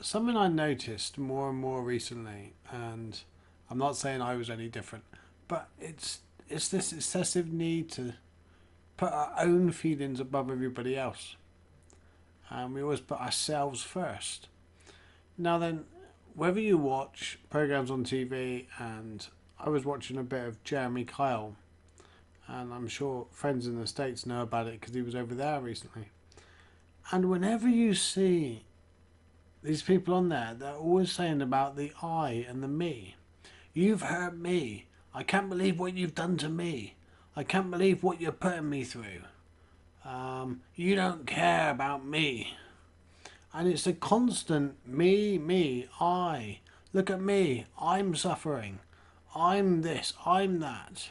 Something I noticed more and more recently, and I'm not saying I was any different, but it's this excessive need to put our own feelings above everybody else, and we always put ourselves first. Now then, whether you watch programs on TV, and I was watching a bit of Jeremy Kyle, and I'm sure friends in the States know about it because he was over there recently. And whenever you see these people on there, they're always saying about the I and the me. You've hurt me. I can't believe what you've done to me. I can't believe what you're putting me through. You don't care about me. And it's a constant me, I. Look at me. I'm suffering. I'm this. I'm that.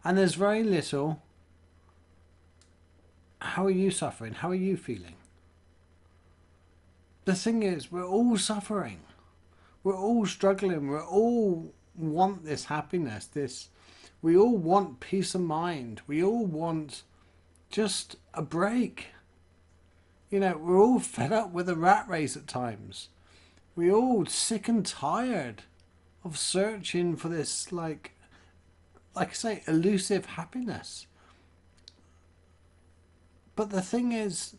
And there's very little. How are you suffering? How are you feeling? The thing is, we're all suffering. We're all struggling. We all want this happiness. We all want peace of mind. We all want just a break. You know, we're all fed up with the rat race at times. We're all sick and tired of searching for this, like I say, elusive happiness. But the thing is,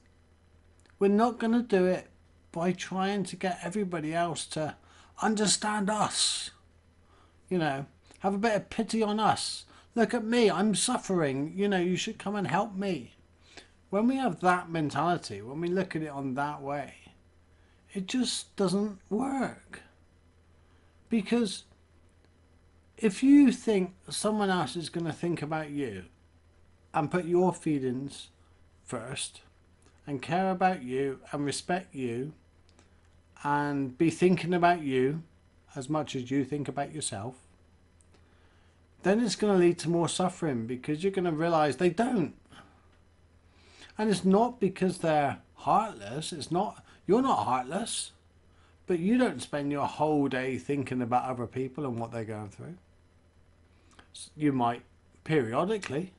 we're not going to do it by trying to get everybody else to understand us. You know, have a bit of pity on us. Look at me, I'm suffering. You know, you should come and help me. When we have that mentality, when we look at it on that way, it just doesn't work. Because if you think someone else is going to think about you and put your feelings first and care about you and respect you and be thinking about you as much as you think about yourself, then it's going to lead to more suffering because you're going to realize they don't. And it's not because they're heartless. It's not, you're not heartless, but you don't spend your whole day thinking about other people and what they're going through. You might periodically,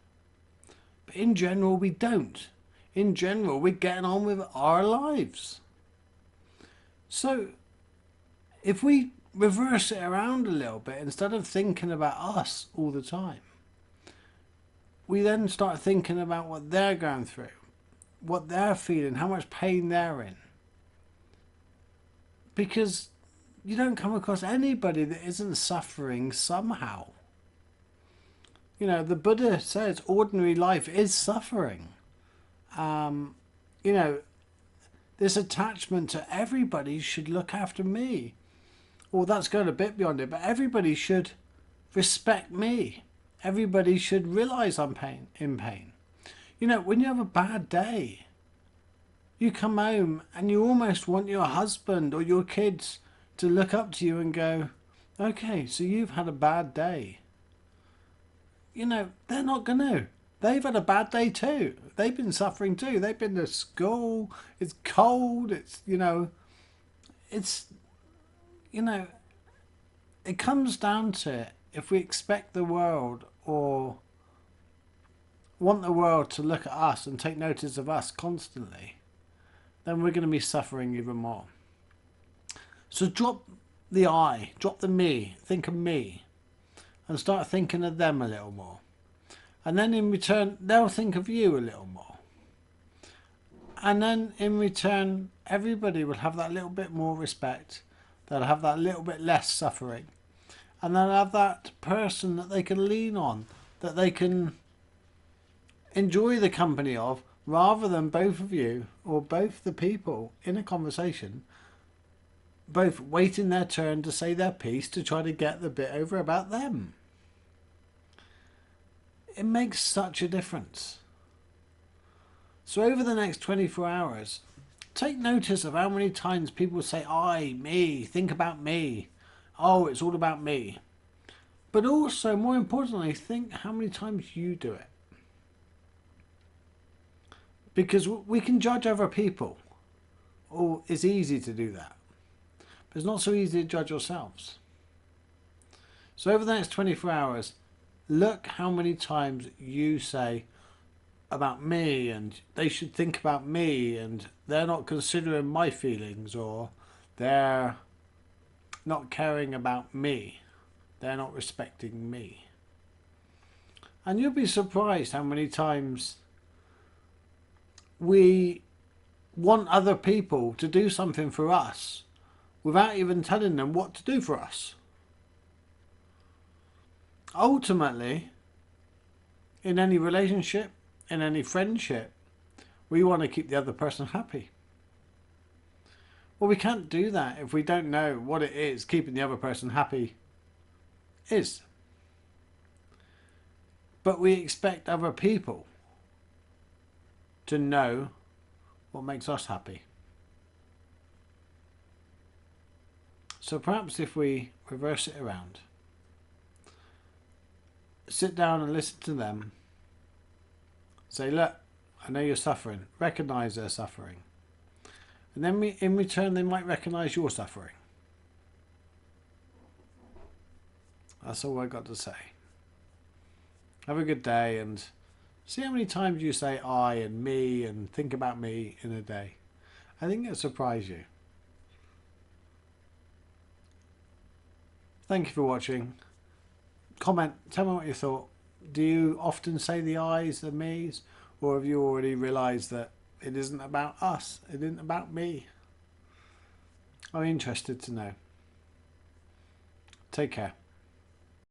but in general we don't. In general, we're getting on with our lives. So if we reverse it around a little bit, instead of thinking about us all the time, we then start thinking about what they're going through, what they're feeling, how much pain they're in. Because you don't come across anybody that isn't suffering somehow. You know, the Buddha says ordinary life is suffering. You know, this attachment to everybody should look after me. Well, that's going a bit beyond it, but everybody should respect me. Everybody should realize I'm in pain. You know, when you have a bad day, you come home and you almost want your husband or your kids to look up to you and go, okay, so you've had a bad day. You know, they're not going to. They've had a bad day too. They've been suffering too. They've been to school. It's cold. It's, you know, it comes down to it. If we expect the world or want the world to look at us and take notice of us constantly, then we're going to be suffering even more. So drop the I, drop the me, think of me, and start thinking of them a little more. And then in return, they'll think of you a little more. And then in return, everybody will have that little bit more respect. They'll have that little bit less suffering. And they'll have that person that they can lean on, that they can enjoy the company of, rather than both of you or both the people in a conversation both waiting their turn to say their piece to try to get the bit over about them. It makes such a difference. So over the next 24 hours, take notice of how many times people say, I, me, think about me. Oh, it's all about me. But also, more importantly, think how many times you do it. Because we can judge other people. Or it's easy to do that. But it's not so easy to judge ourselves. So over the next 24 hours, look how many times you say, about me, and they should think about me, and they're not considering my feelings, or they're not caring about me, they're not respecting me. And you'll be surprised how many times we want other people to do something for us without even telling them what to do for us. Ultimately, in any relationship, in any friendship, we want to keep the other person happy. Well, we can't do that if we don't know what it is keeping the other person happy is. But we expect other people to know what makes us happy. So perhaps if we reverse it around, sit down and listen to them, say, look, I know you're suffering, recognise their suffering. And then in return, they might recognise your suffering. That's all I got to say. Have a good day, and see how many times you say I and me and think about me in a day. I think it'll surprise you. Thank you for watching. Comment, tell me what you thought. Do you often say the I's, the me's, or have you already realised that it isn't about us, it isn't about me? I'm interested to know. Take care.